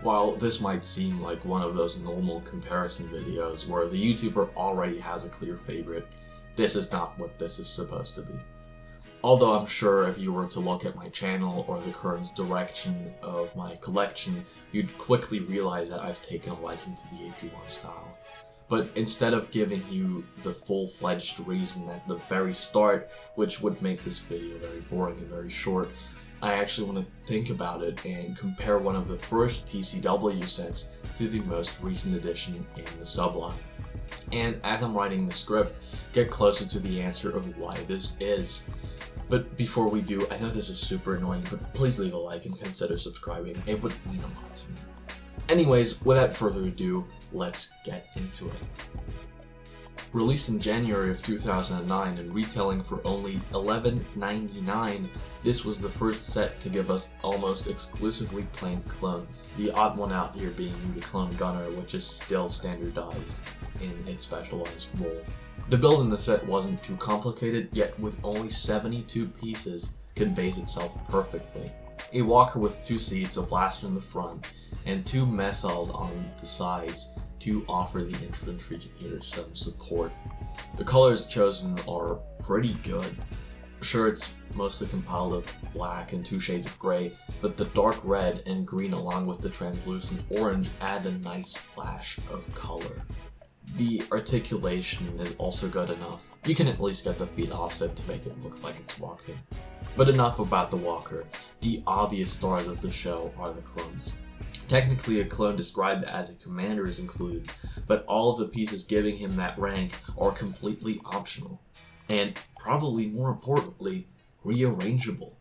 While this might seem like one of those normal comparison videos where the YouTuber already has a clear favorite, this is not what this is supposed to be. Although I'm sure if you were to look at my channel or the current direction of my collection, you'd quickly realize that I've taken a liking to the AP1 style. But instead of giving you the full-fledged reason at the very start, which would make this video very boring and very short, I actually want to think about it and compare one of the first TCW sets to the most recent edition in the subline. And as I'm writing the script, get closer to the answer of why this is. But before we do, I know this is super annoying, but please leave a like and consider subscribing. It would mean a lot to me. Anyways, without further ado, let's get into it. Released in January of 2009 and retailing for only $11.99, this was the first set to give us almost exclusively plain clones, the odd one out here being the clone gunner, which is still standardized in a specialized role. The build in the set wasn't too complicated, yet with only 72 pieces conveys itself perfectly. A walker with 2 seats, a blaster in the front, and 2 missiles on the sides to offer the infantry here some support. The colors chosen are pretty good. Sure, it's mostly compiled of black and 2 shades of gray, but the dark red and green along with the translucent orange add a nice splash of color. The articulation is also good enough. You can at least get the feet offset to make it look like it's walking. But enough about the walker. The obvious stars of the show are the clones. Technically, a clone described as a commander is included, but all of the pieces giving him that rank are completely optional. And probably more importantly, rearrangeable.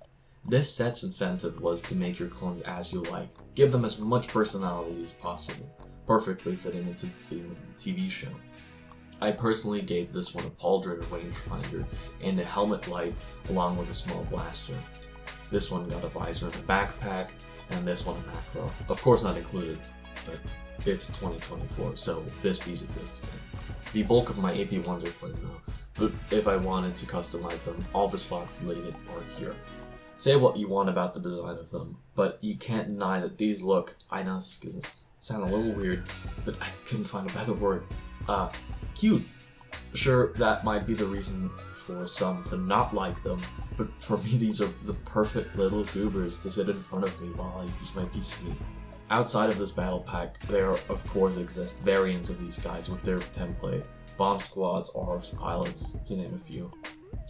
This set's incentive was to make your clones as you liked, give them as much personality as possible, perfectly fitting into the theme of the TV show. I personally gave this one a pauldron rangefinder and a helmet light along with a small blaster. This one got a visor and a backpack, and this one a macro. Of course not included, but it's 2024, so this piece exists then. The bulk of my AP1s are plain though, but if I wanted to customize them, all the slots slated are here. Say what you want about the design of them, but you can't deny that these look, I know this is gonna sound a little weird, but I couldn't find a better word, cute. Sure, that might be the reason for some to not like them, but for me these are the perfect little goobers to sit in front of me while I use my PC. Outside of this battle pack, there of course exist variants of these guys with their template, bomb squads, ARVs, pilots, to name a few.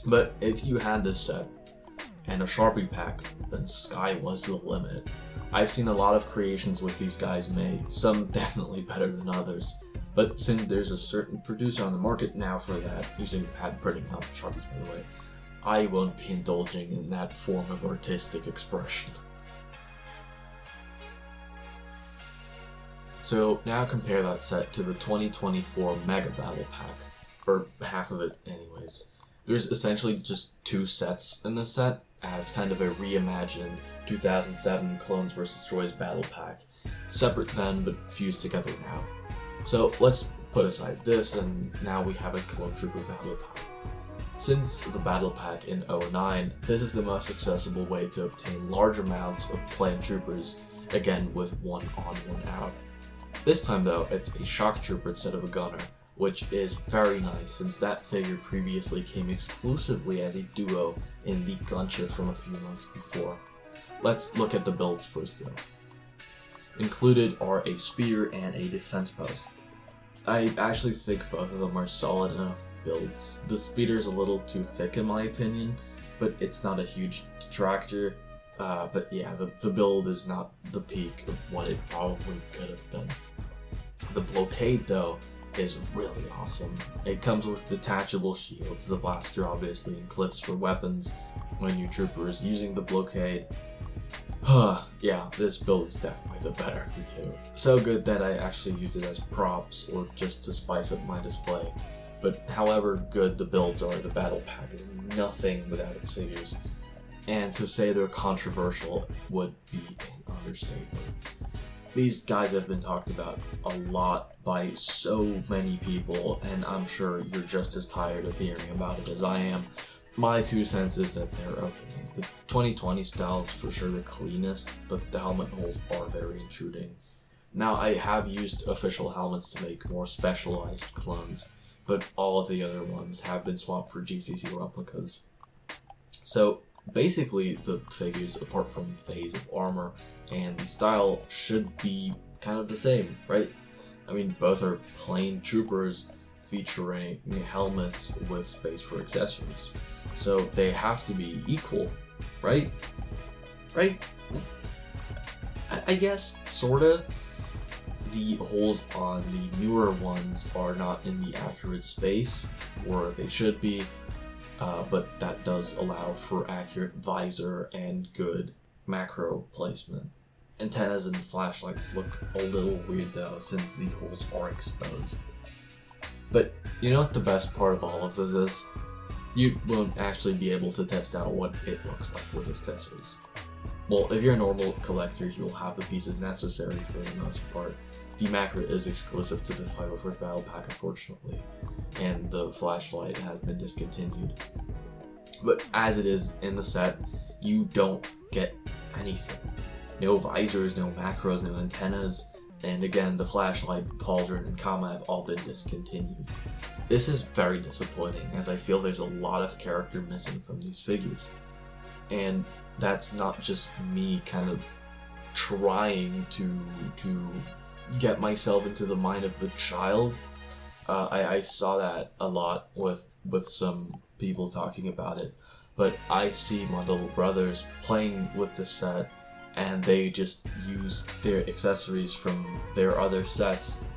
But if you had this set, and a Sharpie pack, then sky was the limit. I've seen a lot of creations with these guys made, some definitely better than others. But since there's a certain producer on the market now for that, using pad printing, not Sharpies by the way, I won't be indulging in that form of artistic expression. So now compare that set to the 2024 Mega Battle Pack, or half of it anyways. There's essentially just 2 sets in this set, as kind of a reimagined 2007 Clones vs. Droids Battle Pack, separate then but fused together now. So let's put aside this, and now we have a Clone Trooper Battle Pack. Since the Battle Pack in 2009, this is the most accessible way to obtain large amounts of plain troopers, again with 1 on 1 out. This time though, it's a shock trooper instead of a gunner, which is very nice since that figure previously came exclusively as a duo in the Gunship from a few months before. Let's look at the builds first though. Included are a speeder and a defense post. I actually think both of them are solid enough builds. The speeder's a little too thick in my opinion, but it's not a huge detractor. But yeah, the build is not the peak of what it probably could have been. The blockade though is really awesome. It comes with detachable shields, the blaster obviously, and clips for weapons when your trooper is using the blockade. Yeah, this build is definitely the better of the two. So good that I actually use it as props or just to spice up my display. But however good the builds are, the battle pack is nothing without its figures. And to say they're controversial would be an understatement. These guys have been talked about a lot by so many people, and I'm sure you're just as tired of hearing about it as I am. my 2 cents is that they're okay. The 2020 style is for sure the cleanest, but the helmet holes are very intruding. Now, I have used official helmets to make more specialized clones, but all of the other ones have been swapped for GCC replicas. So, basically, the figures, apart from phase of armor and the style, should be kind of the same, right? I mean, both are plain troopers featuring helmets with space for accessories. So they have to be equal, right? Right? I guess, sorta. The holes on the newer ones are not in the accurate space, or they should be, but that does allow for accurate visor and good macro placement. Antennas and flashlights look a little weird though, since the holes are exposed. But you know what the best part of all of this is? You won't actually be able to test out what it looks like with accessories. Well, if you're a normal collector, you'll have the pieces necessary for the most part. The macro is exclusive to the 501st Battle Pack, unfortunately, and the flashlight has been discontinued. But as it is in the set, you don't get anything. No visors, no macros, no antennas, and again, the flashlight, pauldron, and comma have all been discontinued. This is very disappointing, as I feel there's a lot of character missing from these figures. And that's not just me kind of trying to get myself into the mind of the child. I saw that a lot with some people talking about it, but I see my little brothers playing with the set, and they just use their accessories from their other sets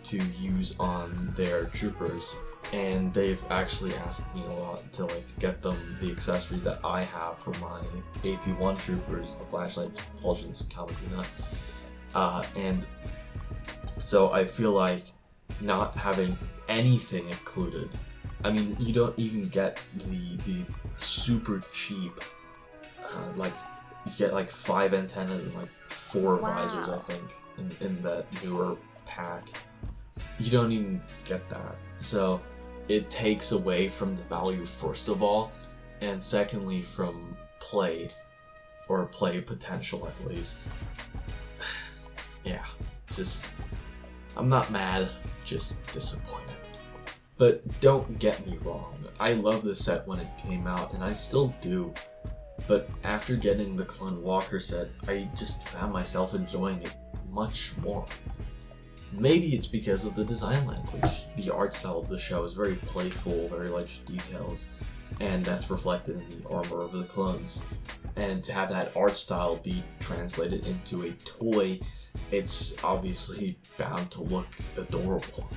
to use on their troopers, and they've actually asked me a lot to get them the accessories that I have for my AP1 troopers, the flashlights, pauldrons, and Kamatina, and so I feel like not having anything included. I mean, you don't even get the super cheap, you get 5 antennas and 4 visors, I think, in that newer pack. You don't even get that. So it takes away from the value, first of all, and secondly from play, or play potential at least. Yeah, just, I'm not mad, just disappointed. But don't get me wrong, I love the set when it came out, and I still do. But after getting the Clone Walker set, I just found myself enjoying it much more. Maybe it's because of the design language. The art style of the show is very playful, very large details, and that's reflected in the armor of the clones. And to have that art style be translated into a toy, it's obviously bound to look adorable.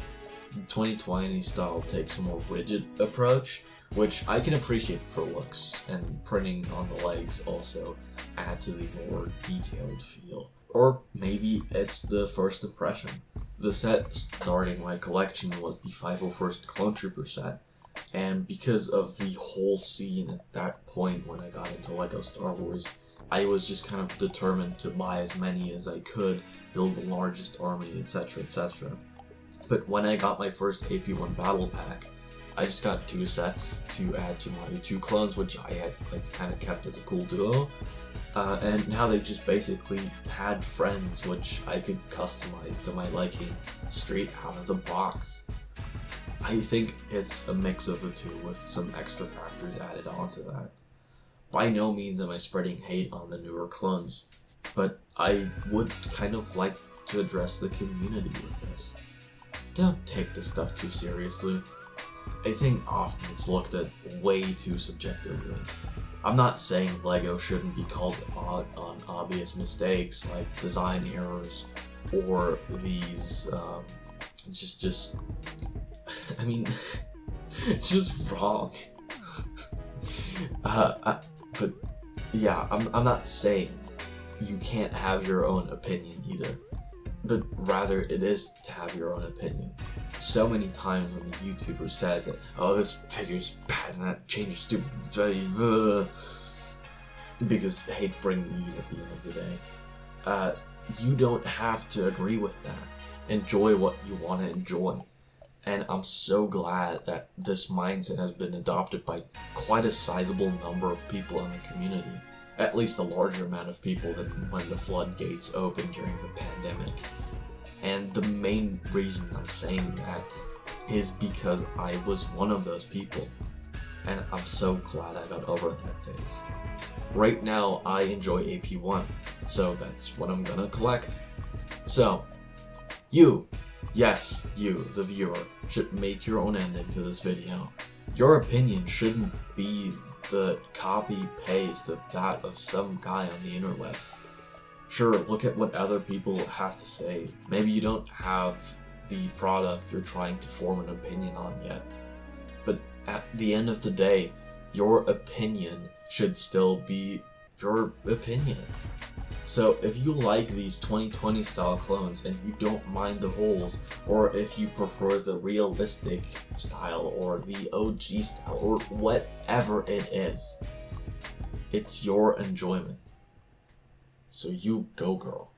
The 2020 style takes a more rigid approach, which I can appreciate for looks, and printing on the legs also add to the more detailed feel. Or maybe it's the first impression. The set starting my collection was the 501st Clone Trooper set, and because of the whole scene at that point when I got into LEGO Star Wars, I was just kind of determined to buy as many as I could, build the largest army, etc, etc. But when I got my first AP1 Battle Pack, I just got 2 sets to add to my 2 clones, which I had kind of kept as a cool duo. And now they just basically had friends, which I could customize to my liking straight out of the box. I think it's a mix of the two with some extra factors added onto that. By no means am I spreading hate on the newer clones, but I would kind of like to address the community with this. Don't take this stuff too seriously. I think often it's looked at way too subjectively. I'm not saying LEGO shouldn't be called out on obvious mistakes like design errors or these, I mean, it's just wrong. But yeah, I'm not saying you can't have your own opinion either, but rather it is to have your own opinion. So many times when the YouTuber says that, oh, this figure's bad and that change is stupid, because hate brings views at the end of the day. You don't have to agree with that. Enjoy what you want to enjoy. And I'm so glad that this mindset has been adopted by quite a sizable number of people in the community. At least a larger amount of people than when the floodgates opened during the pandemic. And the main reason I'm saying that is because I was one of those people. And I'm so glad I got over that phase. Right now, I enjoy AP1, so that's what I'm gonna collect. So, you, yes, you, the viewer, should make your own ending to this video. Your opinion shouldn't be the copy-paste of that of some guy on the interwebs. Sure, look at what other people have to say. Maybe you don't have the product you're trying to form an opinion on yet. But at the end of the day, your opinion should still be your opinion. So if you like these 2020 style clones and you don't mind the holes, or if you prefer the realistic style or the OG style or whatever it is, it's your enjoyment. So you go, girl.